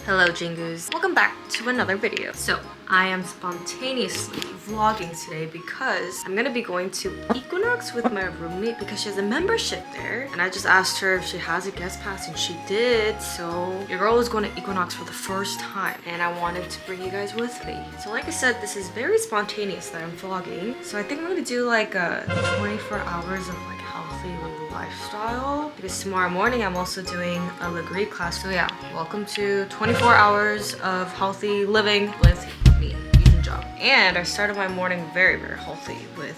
Hello Jingoos. Welcome back to another video. So I am spontaneously vlogging today because I'm gonna be going to Equinox with my roommate because she has a membership there. And I just asked her if she has a guest pass and she did. So your girl is going to Equinox for the first time and I wanted to bring you guys with me. So like I said, this is very spontaneous that I'm vlogging. So I think I'm gonna do like a 24 hours of like healthy lifestyle because tomorrow morning I'm also doing a Legree class. So yeah, welcome to 24 hours of healthy living with me, yootoob. And I started my morning very healthy with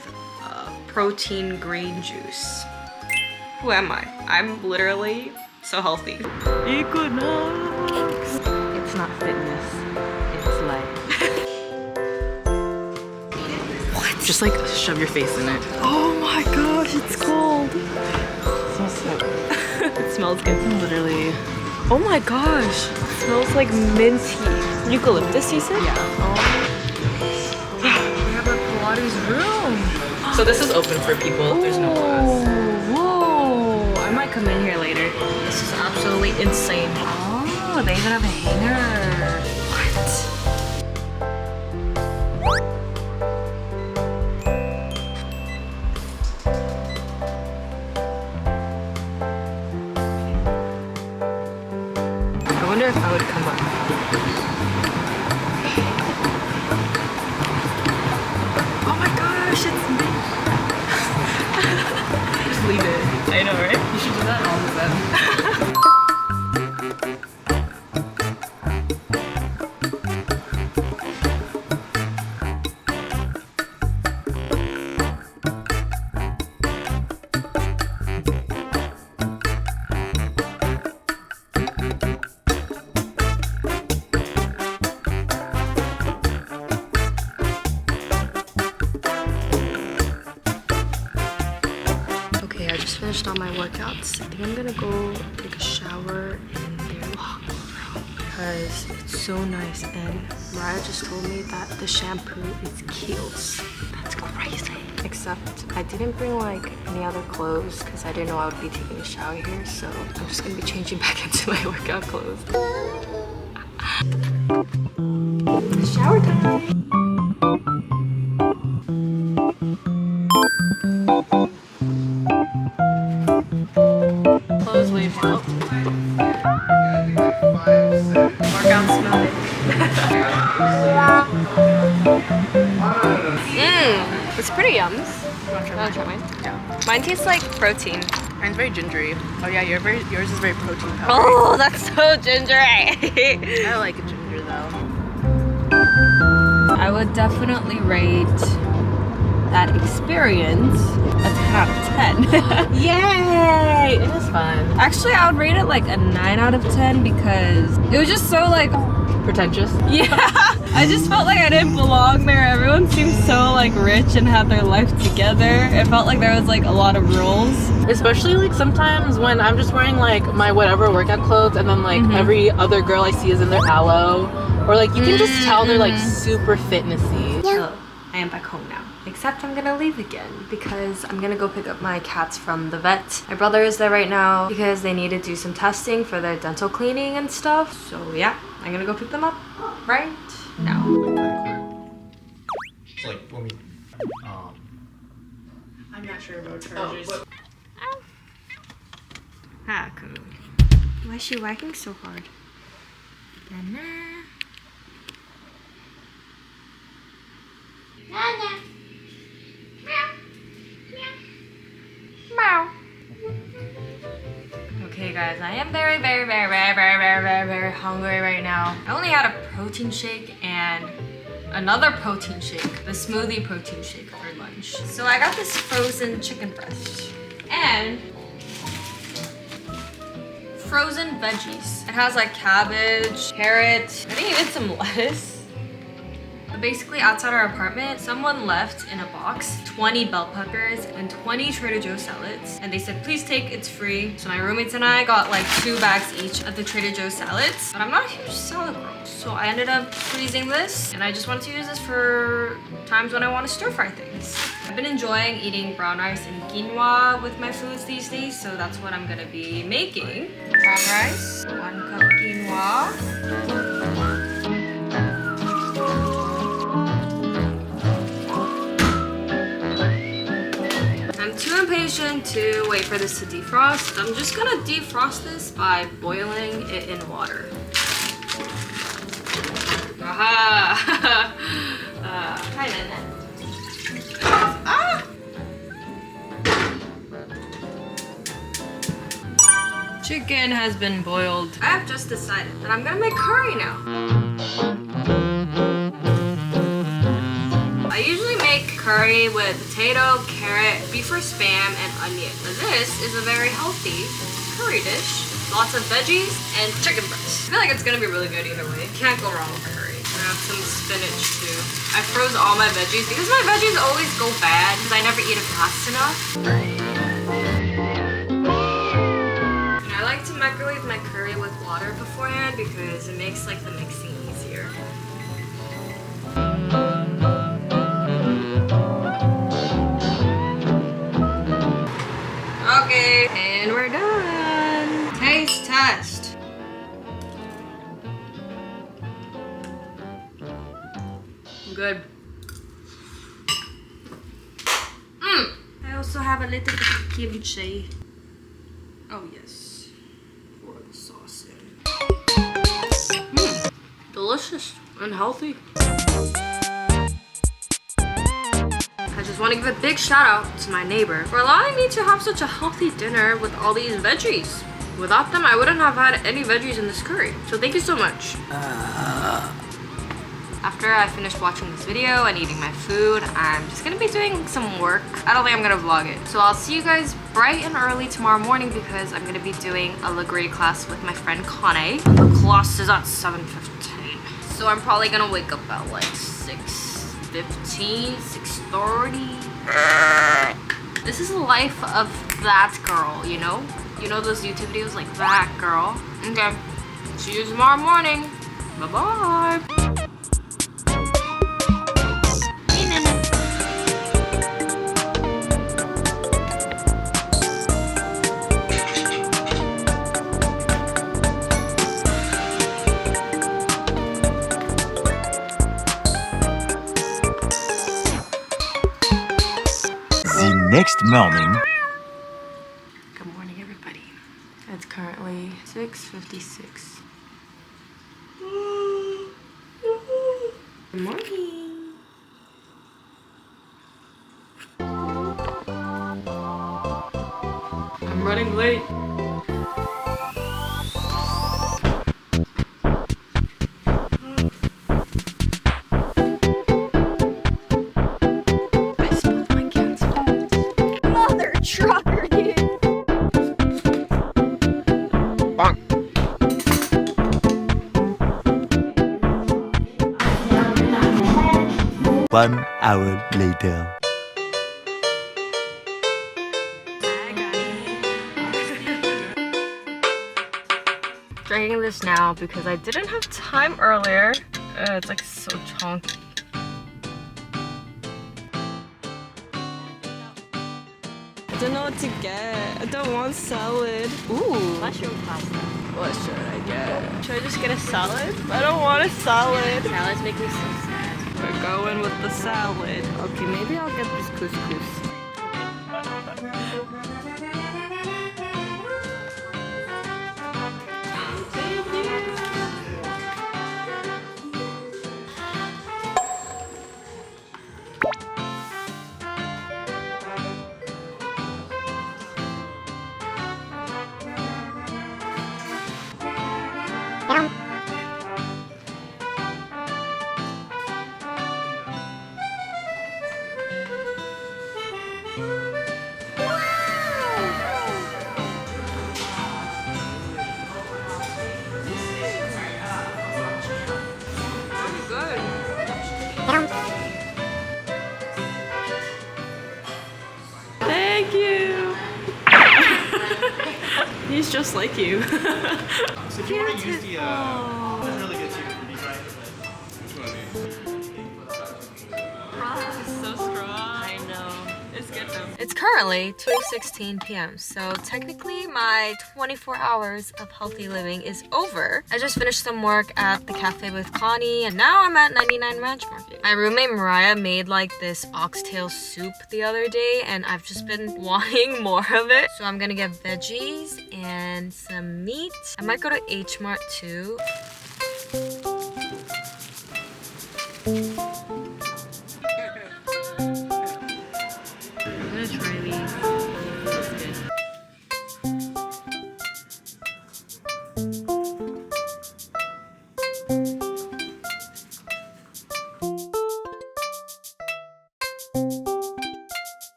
protein green juice. Who am I? I'm literally so healthy. Equinox! It's not fitness, it's life. What? Just like shove your face in it. Oh my gosh, it's cold. So sick. It smells good. Literally. Oh my gosh, it smells like minty. Eucalyptus, you said? Yeah. Oh. We have a Pilates room. So this is open for people if there's no class. Whoa! I might come in here later. This is absolutely insane. Oh, they even have a hanger. What? I wonder if I would come up. Oh my gosh, it's me. Just leave it. I know, right? You should do that all the time. I just finished all my workouts. I think I'm gonna go take a shower in their locker room because it's so nice. And Mariah just told me that the shampoo is Kiehl's. That's crazy. Except I didn't bring like any other clothes because I didn't know I would be taking a shower here. So I'm just gonna be changing back into my workout clothes. Shower time. Clothes leave. Oh. Workout smelling. It's pretty yums. You want to Wanna try mine? Yeah. Mine tastes like protein. Mine's very gingery. Oh yeah, yours is very protein powder. Oh, that's so gingery. I like a ginger though. I would definitely rate that experience a 10 out of 10. Yay! It is fun. Actually, I would rate it like a 9 out of 10 because it was just so like, Pretentious. yeah, I just felt like I didn't belong there. Everyone seemed so like rich and had their life together. It felt like there was like a lot of rules. Especially like sometimes when I'm just wearing like my whatever workout clothes and then like every other girl I see is in their aloe. Or like you can just tell they're like super fitnessy. So, I am back home now. Except I'm gonna leave again because I'm gonna go pick up my cats from the vet. My brother is there right now because they need to do some testing for their dental cleaning and stuff. So yeah, I'm gonna go pick them up right now. It's like when we, I'm not sure about chargers. Haku. Why is she wagging so hard? Nana. Nana. Meow. Okay guys, I am very hungry right now. I only had a protein shake and another protein shake, the smoothie protein shake for lunch. So I got this frozen chicken breast and frozen veggies. It has like cabbage, carrot, I think even some lettuce. But basically outside our apartment, someone left in a box 20 bell peppers and 20 Trader Joe's salads. And they said, please take, it's free. So my roommates and I got like 2 bags each of the Trader Joe's salads. But I'm not a huge salad girl. So I ended up freezing this and I just wanted to use this for times when I want to stir fry things. I've been enjoying eating brown rice and quinoa with my foods these days. So that's what I'm gonna be making. Brown rice, 1 cup quinoa. to wait for this to defrost. I'm just gonna defrost this by boiling it in water. Aha! Hi, Nana. Ah! Chicken has been boiled. I have just decided that I'm gonna make curry now. I usually make curry with potato, carrot, beef or spam, and onion. But this is a very healthy curry dish. Lots of veggies and chicken breast. I feel like it's gonna be really good either way. Can't go wrong with curry. I have some spinach too. I froze all my veggies because my veggies always go bad because I never eat it fast enough. And I like to microwave my curry with water beforehand because it makes like the mixing easier. Okay, and we're done. Taste test. Good. I also have a little bit of kimchi. Oh yes. Pour the sauce in. Delicious and healthy. I just want to give a big shout out to my neighbor for allowing me to have such a healthy dinner with all these veggies. Without them, I wouldn't have had any veggies in this curry. So thank you so much. After I finished watching this video and eating my food, I'm just gonna be doing some work. I don't think I'm gonna vlog it. So I'll see you guys bright and early tomorrow morning because I'm gonna be doing a Legree class with my friend Kane. The class is at 7:15. So I'm probably gonna wake up at like 6:15, 6:30. This is the life of that girl, you know? You know those YouTube videos like that girl? Okay, see you tomorrow morning. Bye-bye. Next morning. Good morning, everybody. It's currently 6:56. Good morning. I'm running late. Trucker, dude. Bonk. 1 hour later. Drinking this now because I didn't have time earlier. It's like so chunky. I don't know what to get. I don't want salad. Ooh. Mushroom pasta. What should I get? Should I just get a salad? I don't want a salad. Salads make me so sad. We're going with the salad. Okay, maybe I'll get this couscous. Thank you. He's just like you. So if you want to use the, it's really good too. So strong. I know. It's good though. It's currently 2:16 p.m. So technically my 24 hours of healthy living is over. I just finished some work at the cafe with Connie and now I'm at 99 Ranch Market. My roommate Mariah made like this oxtail soup the other day and I've just been wanting more of it. So I'm gonna get veggies and some meat. I might go to H Mart too.